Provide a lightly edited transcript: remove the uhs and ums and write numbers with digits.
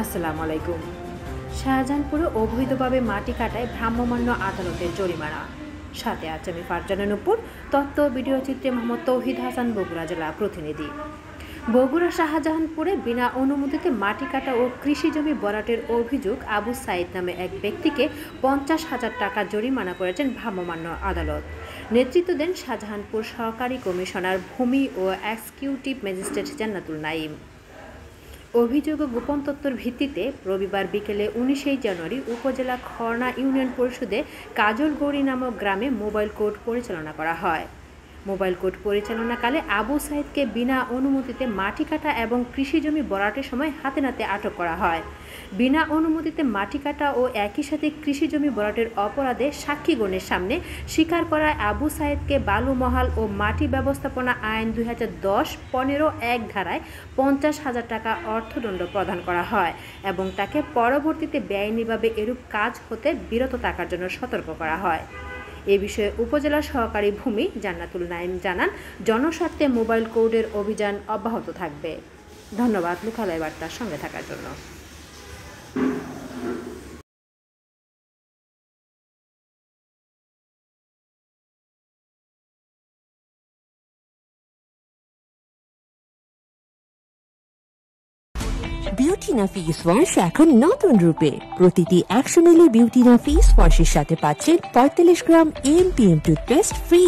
আসসালামু আলাইকুম। শাহজাহানপুরে অবৈধভাবে মাটি কাটায় ভ্রাম্যমাণ আদালতের জরিমানা। সাথে আছে আমি ফারজানা নূপুর, তথ্য ভিডিও চিত্রে মোহাম্মদ তৌহিদ হাসান, বগুড়া জেলা প্রতিনিধি। বগুড়া শাহজাহানপুরে বিনা অনুমতিতে মাটি কাটা ও কৃষি জমি ভরাটের অভিযোগ আবু সাইদ নামে এক ব্যক্তিকে 50,000 টাকা জরিমানা করেছেন ভ্রাম্যমাণ আদালত। নেতৃত্ব দেন শাহজাহানপুর সহকারী কমিশনার ভূমি ও এক্সিকিউটিভ ম্যাজিস্ট্রেট জান্নাতুল নাইম। অভিযোগ ও গোপন তথ্যের ভিত্তিতে রবিবার বিকেলে 19 জানুয়ারি উপজেলা খড়না ইউনিয়ন পরিষদে কাজলগড়ি নামক গ্রামে মোবাইল কোর্ট পরিচালনা করা হয়। মোবাইল কোর্ট পরিচালনাকালে আবু সাইদকে বিনা অনুমতিতে মাটি কাটা এবং কৃষি জমি ভরাটের সময় হাতে নাতে আটক করা হয়। বিনা অনুমতিতে মাটি কাটা ও একই সাথে কৃষি জমি ভরাটের অপরাধে সাক্ষীগণের সামনে স্বীকার করায় আবু সাইদকে বালু মহাল ও মাটি ব্যবস্থাপনা আইন 2010-15 ধারায় 50,000 টাকা অর্থদণ্ড প্রদান করা হয় এবং তাকে পরবর্তীতে বেআইনিভাবে এরূপ কাজ হতে বিরত থাকার জন্য সতর্ক করা হয়। এ বিষয়ে উপজেলা সহকারী ভূমি জান্নাতুল নাইম জানান, জনস্বার্থে মোবাইল কোর্টের অভিযান অব্যাহত থাকবে। ধন্যবাদ লোকালয় বার্তার সঙ্গে থাকার জন্য। বিউটিনা ফেস ওয়াশ এখন নতুন রূপে। প্রতিটি 100 মিলি বিউটিনা ফেস ওয়াশের সাথে পাচ্ছেন 45 গ্রাম এমপিএম টুথপেস্ট ফ্রি।